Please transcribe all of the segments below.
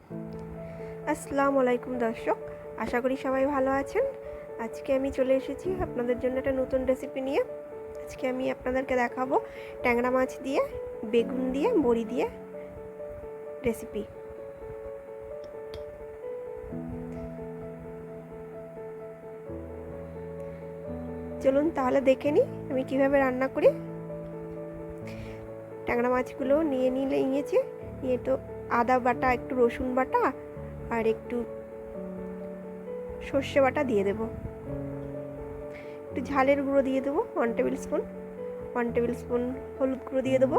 আসসালামু আলাইকুম দর্শক, আশা করি সবাই ভালো আছেন। আজকে আমি চলে এসেছি আপনাদের জন্য একটা নতুন রেসিপি নিয়ে। আজকে আমি আপনাদেরকে দেখাবো ট্যাংরা মাছ দিয়ে, বেগুন দিয়ে, বড়ি দিয়ে রেসিপি। চলুন তাহলে দেখে নিই আমি কিভাবে রান্না করি। ট্যাংরা মাছগুলো নিয়েছি, নিয়ে তো আদা বাটা, একটু রসুন বাটা আর একটু সর্ষে বাটা দিয়ে দেবো। একটু ঝালের গুঁড়ো দিয়ে দেবো 1 টেবিল স্পুন হলুদ গুঁড়ো দিয়ে দেবো,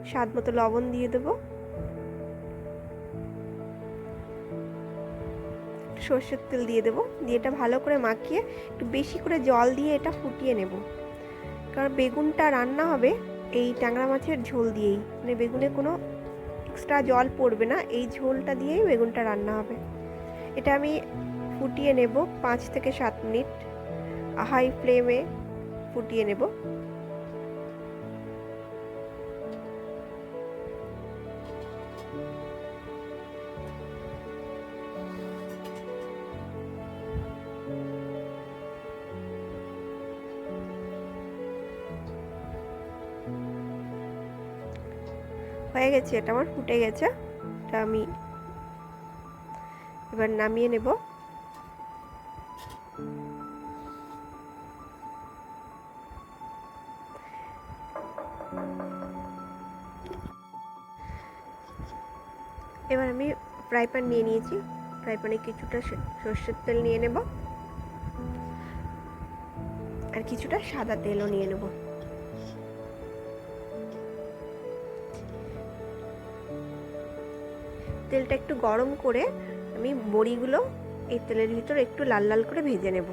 স্বাদ মতো লবণ দিয়ে দেবো, সর্ষের তেল দিয়ে দেবো। দিয়ে এটা ভালো করে মাখিয়ে একটু বেশি করে জল দিয়ে এটা ফুটিয়ে নেব। কারণ বেগুনটা রান্না হবে এই ট্যাংরা মাছের ঝোল দিয়েই, মানে বেগুনে কোনো এক্সট্রা জল পড়বে না, এই ঝোলটা দিয়েই বেগুনটা রান্না হবে। এটা আমি ফুটিয়ে নেব 5 থেকে 7 মিনিট হাই ফ্লেমে ফুটিয়ে নেব। হয়ে গেছে, এটা আমার ফুটে গেছে। এটা আমি এবার নামিয়ে নেব। এবার আমি ফ্রাই প্যান নিয়ে নিয়েছি, ফ্রাই প্যানে কিছুটা সর্ষের তেল নিয়ে নেব আর কিছুটা সাদা তেলও নিয়ে নেব। তেলটা একটু গরম করে আমি বড়িগুলো এই তেলের ভিতর একটু লাল লাল করে ভেজে নেব।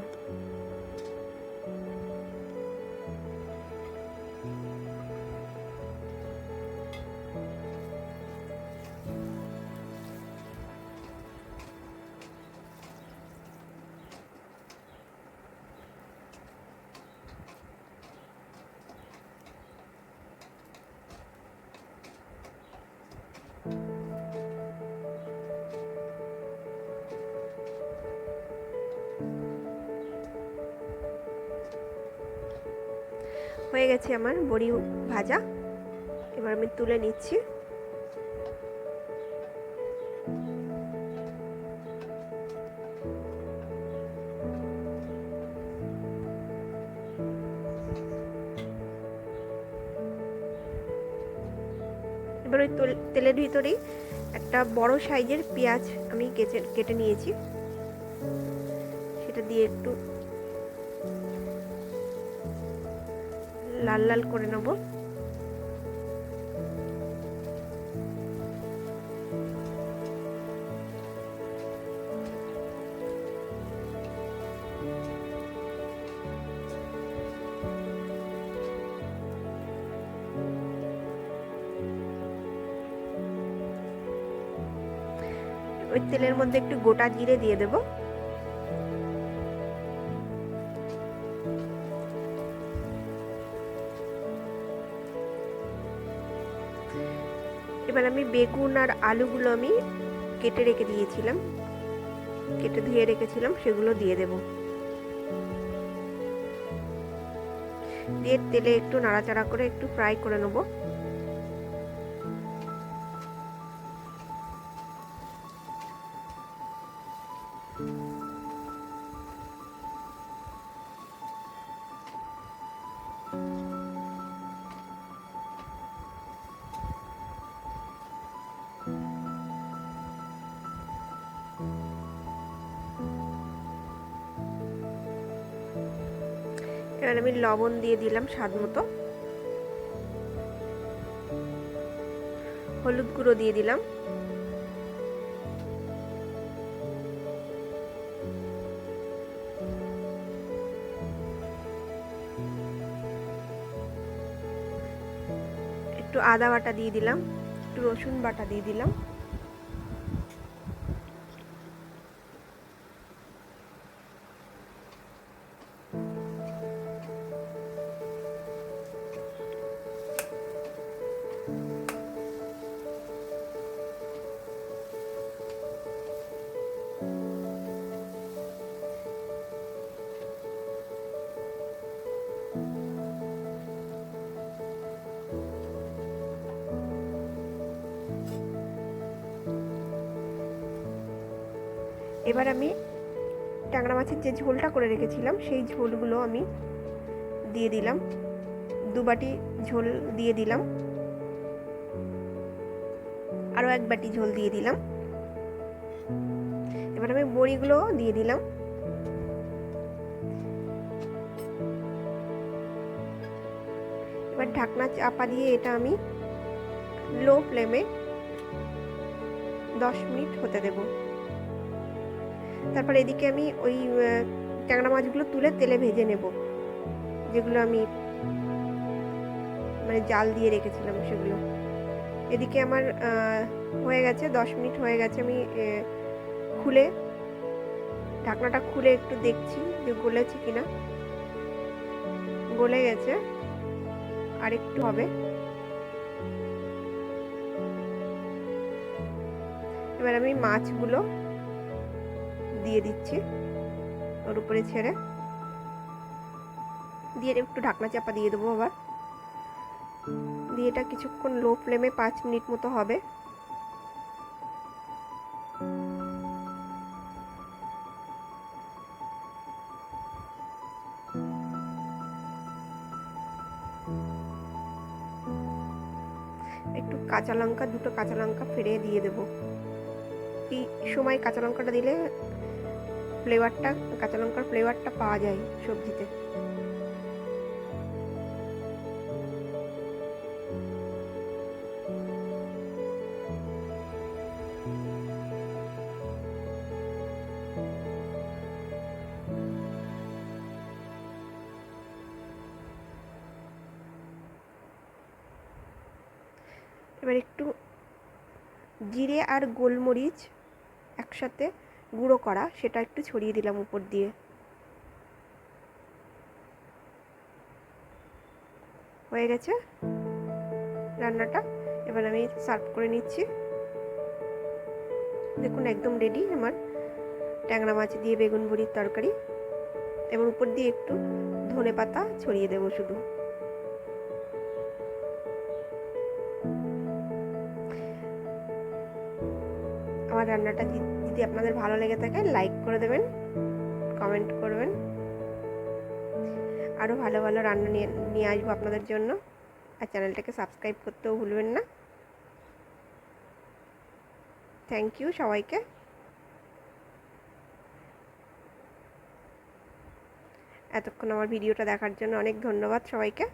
হয়ে গেছে আমার বড়ি ভাজা, এবার আমি তুলে নিচ্ছি। এবার ওই তেলের ভিতরেই একটা বড় সাইজের পেঁয়াজ আমি কেটে নিয়েছি, সেটা দিয়ে একটু লাল লাল করে নেব। ওই তেলের মধ্যে একটু গোটা জিরে দিয়ে দেব। এবার আমি বেগুন আর আলুগুলো আমি কেটে রেখে দিয়েছিলাম, কেটে ধুয়ে রেখেছিলাম, সেগুলো দিয়ে দেব। দিয়ে তেলে একটু নাড়াচাড়া করে একটু ফ্রাই করে নেব। এবার আমি লবণ দিয়ে দিলাম স্বাদ মতো, হলুদ গুঁড়ো দিয়ে দিলাম, একটু আদা বাটা দিয়ে দিলাম, একটু রসুন বাটা দিয়ে দিলাম। এবার আমি ট্যাংরা মাছের যে ঝোলটা করে রেখেছিলাম সেই ঝোলগুলো আমি দিয়ে দিলাম, 2 বাটি ঝোল দিয়ে দিলাম, আরও 1 বাটি ঝোল দিয়ে দিলাম। এবার আমি বড়িগুলো দিয়ে দিলাম। এবার ঢাকনা চাপা দিয়ে এটা আমি লো ফ্লেমে 10 মিনিট হতে দেব। তারপর এদিকে আমি ওই ট্যাংরা মাছগুলো তুলে তেলে ভেজে নেব, যেগুলো আমি মানে জাল দিয়ে রেখেছিলাম সেগুলো। এদিকে আমার হয়ে গেছে, 10 মিনিট হয়ে গেছে। আমি খুলে ঢাকনাটা খুলে একটু দেখছি যে গলেছে কিনা। গলে গেছে, আর একটু হবে। এবার আমি মাছগুলো দিয়ে দিচ্ছি ওর উপরে ছেড়ে, দিয়ে একটু ঢাকনা চাপা দিয়ে দেবো আবার। দিয়ে এটা কিছুক্ষণ লো ফ্লেমে 5 মিনিট মতো হবে। একটু কাঁচা লঙ্কা, 2টো কাঁচা লঙ্কা ফেড়ে দিয়ে দেব। এই সময় কাঁচা লঙ্কাটা দিলে কাঁচা লঙ্কার ফ্লেভারটা পাওয়া যায় সবজিতে। এবার একটু জিরে আর গোলমরিচ একসাথে গুঁড়ো করা, সেটা একটু ছড়িয়ে দিলাম উপর দিয়ে। হয়ে গেছে রান্নাটা। এবার আমি সার্ভ করে নিচ্ছি। দেখুন একদম রেডি আমার ট্যাংরা মাছ দিয়ে বেগুন বড়ির তরকারি। এবার উপর দিয়ে একটু ধনেপাতা ছড়িয়ে দেবো শুধু। আমার রান্নাটা যদি আপনাদের ভালো লেগে থাকে লাইক করে দেবেন, কমেন্ট করবেন। আরও ভালো ভালো রান্না নিয়ে আসবো আপনাদের জন্য। আর চ্যানেলটাকে সাবস্ক্রাইব করতেও ভুলবেন না। থ্যাংক ইউ সবাইকে। এতক্ষণ আমার ভিডিওটা দেখার জন্য অনেক ধন্যবাদ সবাইকে।